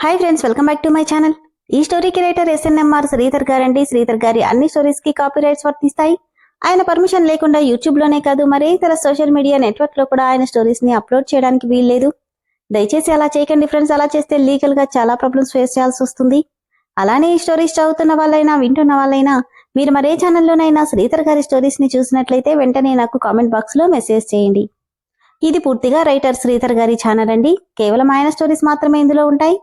Hi friends, welcome back to my channel. ఈ స్టోరీకి writer SNMR Sridhar గారండి. శ్రీధర్ గారి అన్ని స్టోరీస్ కి కాపీ రైట్స్ వర్తిస్తాయి. ఆయన పర్మిషన్ లేకుండా యూట్యూబ్ లోనే కాదు మరే ఇతర సోషల్ మీడియా నెట్వర్క్ లో కూడా ఆయన స్టోరీస్ ని అప్లోడ్ చేయడానికి వీల్లేదు. దయచేసి అలా చేయకండి ఫ్రెండ్స్. అలా చేస్తే లీగల్ గా చాలా ప్రాబ్లమ్స్ ఫేస్ చేయాల్సి వస్తుంది. అలానే ఈ స్టోరీస్ చదువుతున్న వాళ్ళైనా వింటున్న వాళ్ళైనా మీరు మరే ఛానల్లోనైనా శ్రీధర్ గారి స్టోరీస్ ని చూసినట్లయితే వెంటనే నాకు కామెంట్ బాక్స్ లో మెసేజ్ చేయండి. ఇది పూర్తిగా రైటర్ శ్రీధర్ గారి ఛానల్ అండి. కేవలం ఆయన స్టోరీస్ మాత్రమే ఇందులో ఉంటాయి.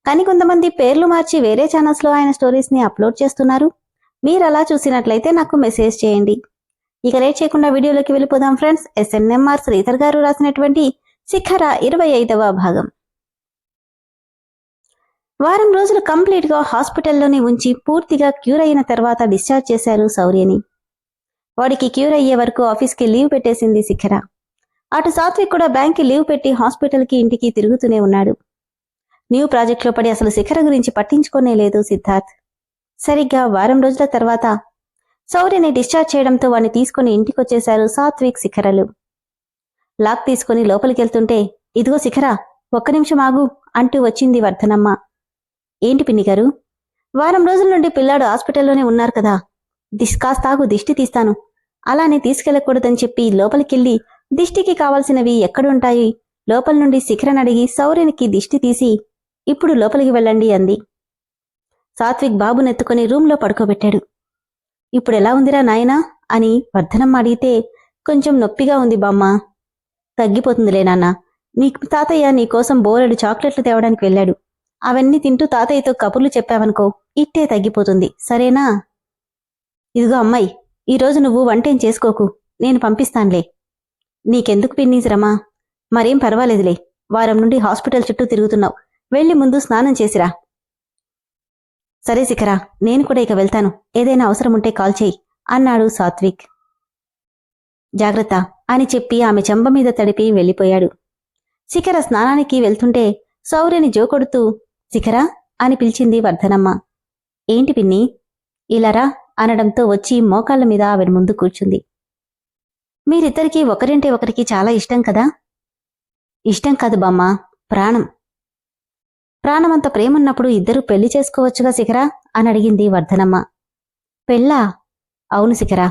కానీ కొంతమంది పేర్లు మార్చి వేరే ఛానల్స్ లో ఆయన స్టోరీస్ ని అప్లోడ్ చేస్తున్నారు. మీరు అలా చూసినట్లయితే నాకు మెసేజ్ చేయండి. ఇక లేట్ చేయకుండా వీడియోలోకి వెళ్ళిపోదాం ఫ్రెండ్స్. ఎస్ఎన్ఎంఆర్ శ్రీధర్ గారు రాసినటువంటి శిఖర 25వ భాగం. వారం రోజులు కంప్లీట్ గా హాస్పిటల్లోనే ఉంచి పూర్తిగా క్యూర్ అయిన తర్వాత డిశ్చార్జ్ చేశారు శౌర్యని. వాడికి క్యూర్ అయ్యే వరకు ఆఫీస్కి లీవ్ పెట్టేసింది శిఖర. అటు సాత్విక్ కూడా బ్యాంక్కి లీవ్ పెట్టి హాస్పిటల్కి ఇంటికి తిరుగుతూనే ఉన్నాడు. న్యూ ప్రాజెక్ట్లో పడి అసలు శిఖర గురించి పట్టించుకోనే లేదు సిద్ధార్థ్. సరిగ్గా వారం రోజుల తర్వాత శౌర్యని డిశ్చార్జ్ చేయడంతో వాడిని తీసుకుని ఇంటికొచ్చేశారు సాత్విక్ శిఖరలు. లాక్ తీసుకుని లోపలికెళ్తుంటే, ఇదిగో శిఖర, ఒక్క నిమిషం ఆగు అంటూ వచ్చింది వర్ధనమ్మ. ఏంటి పిన్ని గారు? వారం రోజుల నుండి పిల్లాడు హాస్పిటల్లోనే ఉన్నారు కదా, కాస్తాగు దిష్టి తీస్తాను. అలానే తీసుకెళ్లకూడదని చెప్పి లోపలికెళ్ళి దిష్టికి కావాల్సినవి ఎక్కడుంటాయి లోపల నుండి శిఖరనడిగి శౌర్యనికి దిష్టి తీసి ఇప్పుడు లోపలికి వెళ్ళండి అంది. సాత్విక్ బాబునెత్తుకుని రూంలో పడుకోబెట్టాడు. ఇప్పుడెలా ఉందిరా నాయనా అని వర్ధనమ్మ అడిగితే, కొంచెం నొప్పిగా ఉంది బామ్మ. తగ్గిపోతుందిలే నాన్న. తాతయ్య నీకోసం బోలెడు చాక్లెట్లు తేవడానికి వెళ్ళాడు. అవన్నీ తింటూ తాతయ్యతో కబుర్లు చెప్పావనుకో, ఇట్టే తగ్గిపోతుంది, సరేనా? ఇదిగో అమ్మాయి, ఈరోజు నువ్వు వంటేం చేసుకోకు, నేను పంపిస్తాన్లే. నీకెందుకు పిన్ని శ్రమ? మరేం పర్వాలేదులే. వారం నుండి హాస్పిటల్ చుట్టూ తిరుగుతున్నావు, వెళ్ళి ముందు స్నానం చేసిరా. సరే శిఖరా, నేను కూడా ఇక వెళ్తాను. ఏదైనా అవసరముంటే కాల్ చేయి అన్నాడు సాత్విక్. జాగ్రత్త అని చెప్పి ఆమె చెంప మీద తడిపి వెళ్ళిపోయాడు. శిఖర స్నానానికి వెళ్తుంటే శౌర్యని జోకొడుతూ శిఖరా అని పిలిచింది వర్ధనమ్మ. ఏంటి పిన్ని? ఇలారా అనడంతో వచ్చి మోకాళ్ల మీద ఆవిడ ముందు కూర్చుంది. మీరిద్దరికీ ఒకరింటే ఒకరికి చాలా ఇష్టం కదా? ఇష్టం కాదు బామ్మ, ప్రాణం. ప్రాణమంత ప్రేమున్నప్పుడు ఇద్దరూ పెళ్లి చేసుకోవచ్చుగా శిఖరా అని అడిగింది వర్ధనమ్మ. పెళ్ళా? అవును శిఖరా.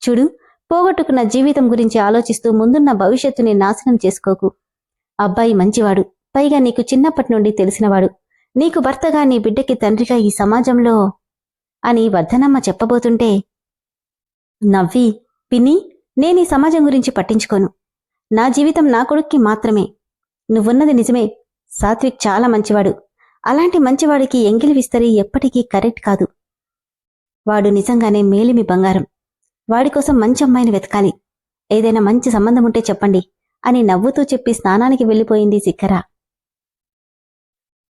చూడు, పోగొట్టుకున్న జీవితం గురించి ఆలోచిస్తూ ముందున్న భవిష్యత్తుని నాశనం చేసుకోకు. అబ్బాయి మంచివాడు, పైగా నీకు చిన్నప్పటి నుండి తెలిసినవాడు. నీకు భర్తగా, నీ బిడ్డకి తండ్రిగా ఈ సమాజంలో అని వర్ధనమ్మ చెప్పబోతుంటే నవ్వి, పిన్ని, నేనీ సమాజం గురించి పట్టించుకోను. నా జీవితం నా కొడుక్కి మాత్రమే. నువ్వున్నది నిజమే. సాత్విక్ చాలా మంచివాడు. అలాంటి మంచివాడికి ఎంగిలి విస్తరి ఎప్పటికీ కరెక్ట్ కాదు. వాడు నిజంగానే మేలిమి బంగారం. వాడికోసం మంచి అమ్మాయిని వెతకాలి. ఏదైనా మంచి సంబంధం ఉంటే చెప్పండి అని నవ్వుతూ చెప్పి స్నానానికి వెళ్ళిపోయింది శిఖర.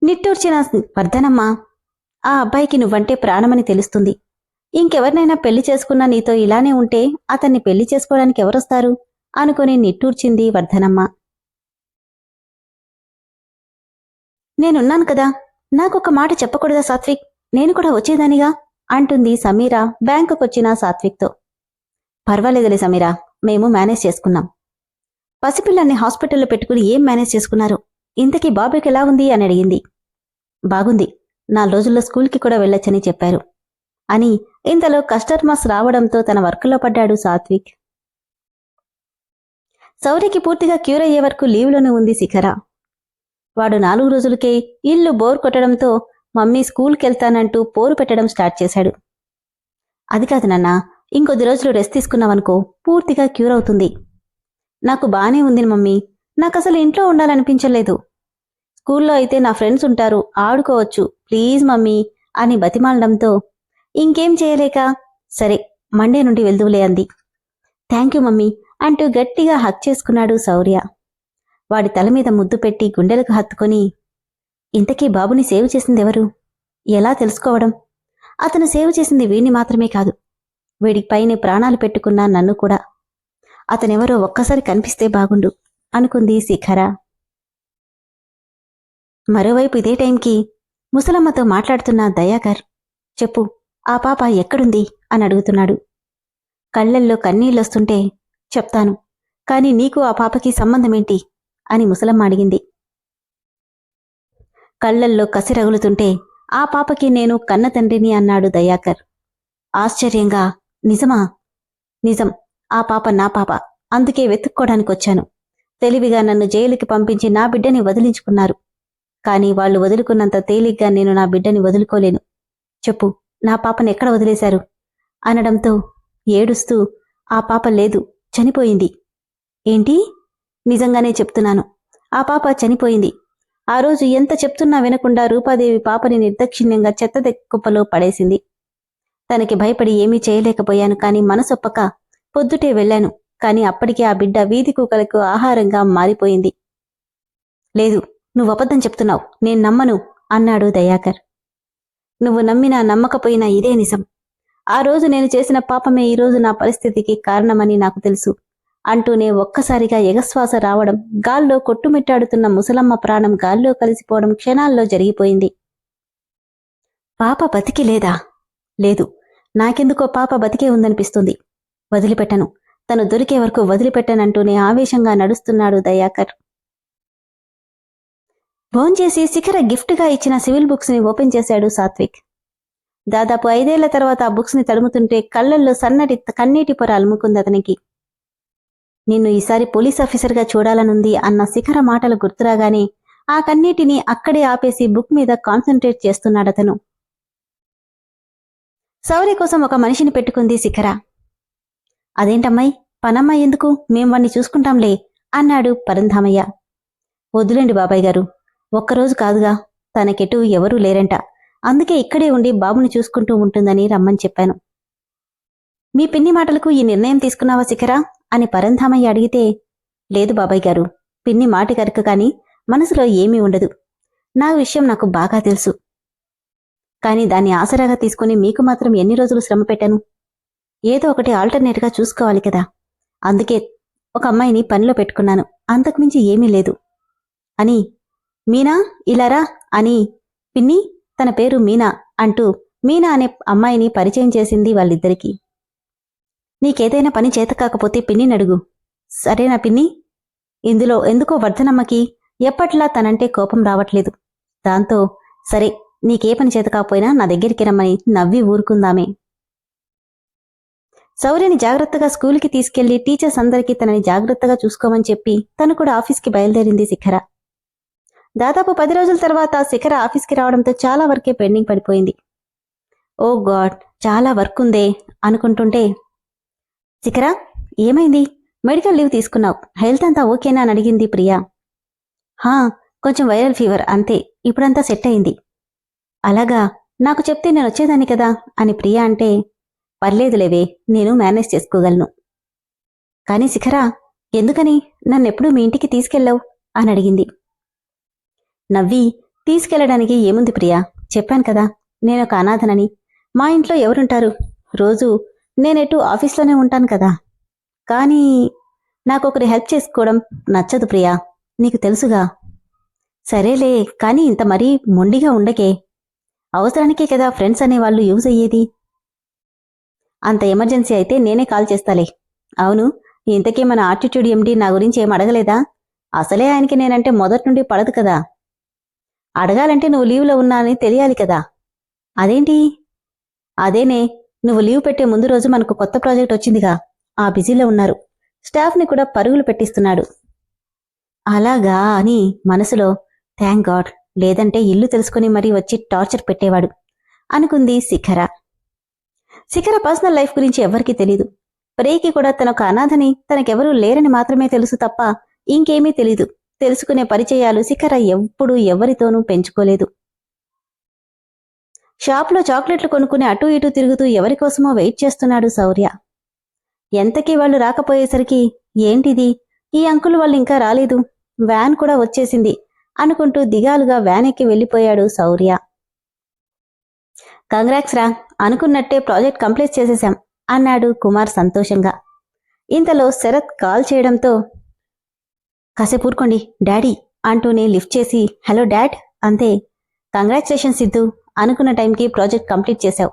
నిట్టూర్చిన వర్ధనమ్మ, ఆ అబ్బాయికి నువ్వంటే ప్రాణమని తెలుస్తుంది. ఇంకెవరినైనా పెళ్లి చేసుకున్నా నీతో ఇలానే ఉంటే అతన్ని పెళ్లి చేసుకోవడానికి ఎవరొస్తారు అనుకుని నిట్టూర్చింది వర్ధనమ్మ. నేనున్నాను కదా, నాకొక మాట చెప్పకూడదా సాత్విక్? నేను కూడా వచ్చేదానిగా అంటుంది సమీర బ్యాంకుకొచ్చిన సాత్విక్తో. పర్వాలేదులే సమీరా, మేము మేనేజ్ చేసుకున్నాం. పసిపిల్లాన్ని హాస్పిటల్లో పెట్టుకుని ఏం మేనేజ్ చేసుకున్నారు? ఇంతకీ బాబుకి ఎలా ఉంది అని అడిగింది. బాగుంది, 4 రోజుల్లో స్కూల్కి కూడా వెళ్ళొచ్చని చెప్పారు అని ఇంతలో కస్టమర్స్ రావడంతో తన వర్క్లో పడ్డాడు సాత్విక్. శౌర్యకి పూర్తిగా క్యూర్ అయ్యే వరకు లీవ్లోనే ఉంది శిఖర. వాడు 4 రోజులకే ఇల్లు బోర్ కొట్టడంతో మమ్మీ స్కూల్కెళ్తానంటూ పోరు పెట్టడం స్టార్ట్ చేశాడు. అది కాదు నాన్న, ఇంకొద్ది రోజులు రెస్ట్ తీసుకున్నావనుకో పూర్తిగా క్యూర్ అవుతుంది. నాకు బానే ఉంది మమ్మీ, నాకసలు ఇంట్లో ఉండాలనిపించలేదు. స్కూల్లో అయితే నా ఫ్రెండ్స్ ఉంటారు, ఆడుకోవచ్చు, ప్లీజ్ మమ్మీ అని బతిమాలడంతో ఇంకేం చేయలేక సరే మండే నుండి వెళ్దువులే అంది. థ్యాంక్ యూ మమ్మీ అంటూ గట్టిగా హక్ చేసుకున్నాడు శౌర్య. వాడి తల మీద ముద్దు పెట్టి గుండెలకు హత్తుకొని, ఇంతకీ బాబుని సేవ్ చేసిందెవరు? ఎలా తెలుసుకోవడం? అతను సేవ్ చేసింది వీణ్ణి మాత్రమే కాదు, వీడిపైనే ప్రాణాలు పెట్టుకున్న నన్ను కూడా. అతనెవరో ఒక్కసారి కనిపిస్తే బాగుండు అనుకుంది శిఖర. మరోవైపు ఇదే టైంకి ముసలమ్మతో మాట్లాడుతున్న దయాకర్, చెప్పు, ఆ పాప ఎక్కడుంది అని అడుగుతున్నాడు. కళ్లల్లో కన్నీళ్ళొస్తుంటే, చెప్తాను, కాని నీకు ఆ పాపకి సంబంధమేంటి అని ముసలమ్మ అడిగింది. కళ్లల్లో కసి రగులుతుంటే ఆ పాపకి నేను కన్న తండ్రిని అన్నాడు దయాకర్. ఆశ్చర్యంగా, నిజమా? నిజం. ఆ పాప నా పాప. అందుకే వెతుక్కోడానికొచ్చాను. తెలివిగా నన్ను జైలుకి పంపించి నా బిడ్డని వదిలించుకున్నారు. కాని వాళ్లు వదులుకున్నంత తేలిగ్గా నేను నా బిడ్డని వదులుకోలేను. చెప్పు, నా పాపని ఎక్కడ వదిలేశారు? అనడంతో ఏడుస్తూ, ఆ పాప లేదు, చనిపోయింది. ఏంటి? నిజంగానే చెప్తున్నాను. ఆ పాప చనిపోయింది. ఆ రోజు ఎంత చెప్తున్నా వినకుండా రూపాదేవి పాపని నిర్దాక్షిణ్యంగా చెత్త కుప్పలో పడేసింది. తనకి భయపడి ఏమీ చేయలేకపోయాను. కాని మనసొప్పక పొద్దుటే వెళ్లాను. కాని అప్పటికే ఆ బిడ్డ వీధి కుక్కలకు ఆహారంగా మారిపోయింది. లేదు, నువ్వు అబద్ధం చెప్తున్నావు, నేను నమ్మను అన్నాడు దయాకర్. నువ్వు నమ్మినా నమ్మకపోయినా ఇదే నిజం. ఆ రోజు నేను చేసిన పాపమే ఈరోజు నా పరిస్థితికి కారణమని నాకు తెలుసు అంటూనే ఒక్కసారిగా ఎగశ్వాస రావడం, గాల్లో కొట్టుమిట్టాడుతున్న ముసలమ్మ ప్రాణం గాల్లో కలిసిపోవడం క్షణాల్లో జరిగిపోయింది. పాప బతికి లేదా? లేదు, నాకెందుకో పాప బతికే ఉందనిపిస్తుంది. వదిలిపెట్టను, తను దొరికే వరకు వదిలిపెట్టనంటూనే ఆవేశంగా నడుస్తున్నాడు దయాకర్. భోంచేసి శిఖర గిఫ్ట్గా ఇచ్చిన సివిల్ బుక్స్ ని ఓపెన్ చేశాడు సాత్విక్. దాదాపు 5 ఏళ్ల తర్వాత ఆ బుక్స్ ని తడుముతుంటే కళ్లల్లో సన్నటి కన్నీటి పొర అలుముకుంది అతనికి. నిన్ను ఈసారి పోలీస్ ఆఫీసర్గా చూడాలనుంది అన్న శిఖర మాటలు గుర్తురాగానే ఆ కన్నీటిని అక్కడే ఆపేసి బుక్ మీద కాన్సంట్రేట్ చేస్తున్నాడతను. శౌర్య కోసం ఒక మనిషిని పెట్టుకుంది శిఖర. అదేంటమ్మాయి, పనమ్మాయి ఎందుకు? మేం వాణ్ణి చూసుకుంటాంలే అన్నాడు పరంధామయ్య. వద్దులేండి బాబాయ్ గారు, ఒక్కరోజు కాదుగా, తనకెటూ ఎవరూ లేరంట. అందుకే ఇక్కడే ఉండి బాబుని చూసుకుంటూ ఉంటుందని రమ్మని చెప్పాను. మీ పిన్ని మాటలకు ఈ నిర్ణయం తీసుకున్నావా శిఖరా అని పరంధామయ్య అడిగితే, లేదు బాబాయ్ గారు, పిన్ని మాట కనుక కాని మనసులో ఏమీ ఉండదు. నా విషయం నాకు బాగా తెలుసు. కాని దాన్ని ఆసరాగా తీసుకుని మీకు మాత్రం ఎన్ని రోజులు శ్రమ పెట్టాను? ఏదో ఒకటి ఆల్టర్నేట్గా చూసుకోవాలి కదా. అందుకే ఒక అమ్మాయిని పనిలో పెట్టుకున్నాను, అంతకుమించి ఏమీ లేదు అని. మీనా, ఇలారా అని పిన్ని, తన పేరు మీనా అంటూ మీనా అనే అమ్మాయిని పరిచయం చేసింది వాళ్ళిద్దరికీ. నీకేదైనా పని చేత కాకపోతే పిన్నినడుగు. సరేనా పిన్ని? ఇందులో ఎందుకో వర్ధనమ్మకి ఎప్పట్లా తనంటే కోపం రావట్లేదు. దాంతో సరే, నీకే పని చేత కాకపోయినా నా దగ్గరికి రమ్మని నవ్వి ఊరుకుందామే. శౌర్యని జాగ్రత్తగా స్కూల్కి తీసుకెళ్లి టీచర్స్ అందరికీ తనని జాగ్రత్తగా చూసుకోమని చెప్పి తను కూడా ఆఫీస్కి బయలుదేరింది శిఖర. దాదాపు 10 రోజుల తర్వాత శిఖర ఆఫీస్కి రావడంతో చాలా వర్కే పెండింగ్ పడిపోయింది. ఓ గాడ్, చాలా వర్క్ ఉందే అనుకుంటుంటే, శిఖర ఏమైంది? మెడికల్ లీవ్ తీసుకున్నావు, హెల్త్ అంతా ఓకేనా అని అడిగింది ప్రియా. హా, కొంచెం వైరల్ ఫీవర్ అంతే, ఇప్పుడంతా సెట్ అయింది. అలాగా, నాకు చెప్తే నేను వచ్చేదాన్ని కదా అని ప్రియా అంటే, పర్లేదులేవే, నేను మేనేజ్ చేసుకోగలను. కానీ శిఖర, ఎందుకని నన్నెప్పుడూ మీ ఇంటికి తీసుకెళ్ళావు అని అడిగింది. నవ్వి, తీసుకెళ్లడానికి ఏముంది ప్రియా, చెప్పాను కదా, నేనొక అనాథనని. మా ఇంట్లో ఎవరుంటారు? రోజు నేనెటూ ఆఫీస్లోనే ఉంటాను కదా. కానీ నాకొకరి హెల్ప్ చేసుకోవడం నచ్చదు ప్రియా, నీకు తెలుసుగా. సరేలే, కానీ ఇంత మరీ మొండిగా ఉండకే. అవసరానికే కదా ఫ్రెండ్స్ అనేవాళ్లు యూజ్ అయ్యేది. అంత ఎమర్జెన్సీ అయితే నేనే కాల్ చేస్తాలే. అవును, ఇంతకీ మన ఆటిట్యూడ్ ఎండి నా గురించి ఏం అడగలేదా? అసలే ఆయనకి నేనంటే మొదటి నుండి పడదు కదా. అడగాలంటే నువ్వు లీవ్లో ఉన్నా అని తెలియాలి కదా. అదేంటి? అదేనే, నువ్వు లీవ్ పెట్టే ముందు రోజు మనకు కొత్త ప్రాజెక్ట్ వచ్చిందిగా, ఆ బిజీలో ఉన్నారు. స్టాఫ్ని కూడా పరుగులు పెట్టిస్తున్నాడు. అలాగా అని మనసులో, థ్యాంక్ గాడ్, లేదంటే ఇల్లు తెలుసుకుని మరీ వచ్చి టార్చర్ పెట్టేవాడు అనుకుంది శిఖర. శిఖర పర్సనల్ లైఫ్ గురించి ఎవ్వరికీ తెలీదు. ప్రేకి కూడా తనొక అనాథని, తనకెవరూ లేరని మాత్రమే తెలుసు తప్ప ఇంకేమీ తెలీదు. తెలుసుకునే పరిచయాలు శిఖర ఎప్పుడూ ఎవరితోనూ పెంచుకోలేదు. షాప్లో చాక్లెట్లు కొనుక్కుని అటూ ఇటూ తిరుగుతూ ఎవరికోసమో వెయిట్ చేస్తున్నాడు శౌర్య. ఎంతకీ వాళ్ళు రాకపోయేసరికి, ఏంటిది, ఈ అంకుల్ వాళ్ళు ఇంకా రాలేదు, వ్యాన్ కూడా వచ్చేసింది అనుకుంటూ దిగాలుగా వ్యాన్ ఎక్కి వెళ్ళిపోయాడు శౌర్య. కంగ్రాట్స్ రా, అనుకున్నట్టే ప్రాజెక్ట్ కంప్లీట్ చేసేశాం అన్నాడు కుమార్ సంతోషంగా. ఇంతలో శరత్ కాల్ చేయడంతో, కాసేపు ఊరుకోండి డాడీ అంటూనే లిఫ్ట్ చేసి, హలో డాడ్ అంతే. కంగ్రాచులేషన్స్ సిద్ధు, అనుకున్న టైంకి ప్రాజెక్ట్ కంప్లీట్ చేశావు.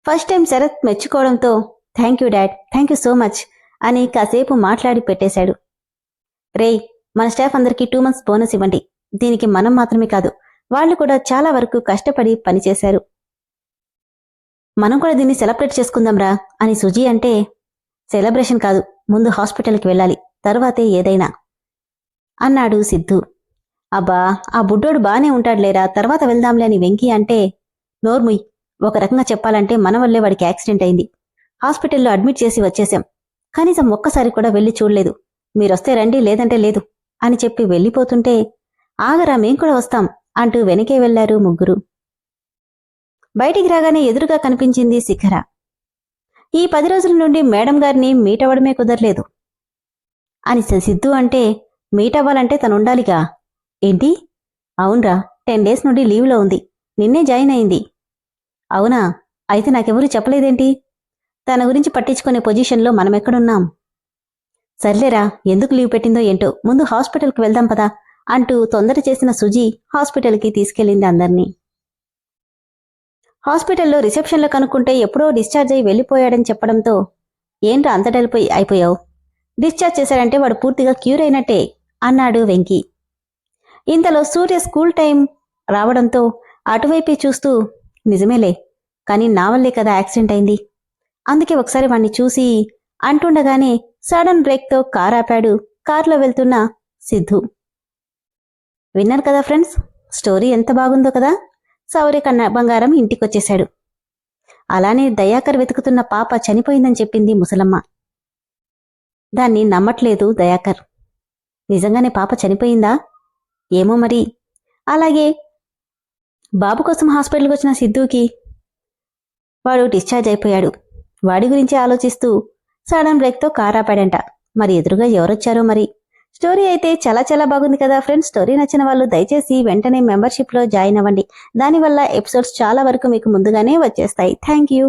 ఫస్ట్ టైం శరత్ మెచ్చుకోవడంతో, thank you dad, thank you so much అని కాసేపు మాట్లాడి పెట్టేశాడు. రేయ్, మన స్టాఫ్ అందరికీ 2 months బోనస్ ఇవ్వండి. దీనికి మనం మాత్రమే కాదు, వాళ్ళు కూడా చాలా వరకు కష్టపడి పనిచేశారు. మనం కూడా దీన్ని సెలబ్రేట్ చేసుకుందాంరా అని సుజీ అంటే, సెలబ్రేషన్ కాదు, ముందు హాస్పిటల్కి వెళ్ళాలి, తర్వాతే ఏదైనా అన్నాడు సిద్ధు. అబ్బా, ఆ బుడ్డోడు బానే ఉంటాడులేరా, తర్వాత వెళ్దాంలే అని వెంకీ అంటే, నోర్ముయ్, ఒక రకంగా చెప్పాలంటే మన వల్లే వాడికి యాక్సిడెంట్ అయింది. హాస్పిటల్లో అడ్మిట్ చేసి వచ్చేశాం. కనీసం ఒక్కసారి కూడా వెళ్లి చూడలేదు. మీరొస్తే రండి, లేదంటే లేదు అని చెప్పి వెళ్ళిపోతుంటే, ఆగరా, మేం కూడా వస్తాం అంటూ వెనకే వెళ్లారు ముగ్గురు. బయటికి రాగానే ఎదురుగా కనిపించింది శిఖర. ఈ 10 రోజుల నుండి మేడం గారిని మీట్ అవ్వడమే కుదరలేదు అని సిద్ధు అంటే, మీట్ అవ్వాలంటే తనుండాలిగా. ఏంటి? అవునరా, 10 డేస్ నుండి లీవ్లో ఉంది, నిన్నే జాయిన్ అయింది. అవునా? అయితే నాకెవరూ చెప్పలేదేంటి? తన గురించి పట్టించుకునే పొజిషన్లో మనమెక్కడున్నాం? సర్లేరా, ఎందుకు లీవ్ పెట్టిందో ఏంటో, ముందు హాస్పిటల్కి వెళ్దాం పదా అంటూ తొందర చేసిన సుజీ హాస్పిటల్కి తీసుకెళ్లింది అందర్నీ. హాస్పిటల్లో రిసెప్షన్లో కనుక్కుంటే ఎప్పుడో డిశ్చార్జ్ అయి వెళ్ళిపోయాడని చెప్పడంతో, ఏంట్రా అంత అయిపోయావు? డిశ్చార్జ్ చేశాడంటే వాడు పూర్తిగా క్యూర్ అయినట్టే అన్నాడు వెంకీ. ఇంతలో సూర్య స్కూల్ టైం రావడంతో అటువైపే చూస్తూ, నిజమేలే, కానీ నా వల్లే కదా యాక్సిడెంట్ అయింది, అందుకే ఒకసారి వాణ్ణి చూసి అంటుండగానే సడన్ బ్రేక్తో కార్ ఆపాడు కార్లో వెళ్తున్న సిద్ధు. విన్నారు కదా ఫ్రెండ్స్, స్టోరీ ఎంత బాగుందో కదా. సౌర్య కన్నా బంగారం ఇంటికొచ్చేశాడు. అలానే దయాకర్ వెతుకుతున్న పాప చనిపోయిందని చెప్పింది ముసలమ్మ. దాన్ని నమ్మట్లేదు దయాకర్. నిజంగానే పాప చనిపోయిందా ఏమో మరి. అలాగే బాబు కోసం హాస్పిటల్కి వచ్చిన సిద్ధుకి వాడు డిశ్చార్జ్ అయిపోయాడు. వాడి గురించి ఆలోచిస్తూ సడన్ బ్రేక్తో కార్ ఆపాడంట. మరి ఎదురుగా ఎవరొచ్చారో మరి. స్టోరీ అయితే చాలా చాలా బాగుంది కదా ఫ్రెండ్స్. స్టోరీ నచ్చిన వాళ్ళు దయచేసి వెంటనే మెంబర్షిప్లో జాయిన్ అవ్వండి. దానివల్ల ఎపిసోడ్స్ చాలా వరకు మీకు ముందుగానే వచ్చేస్తాయి. Thank you.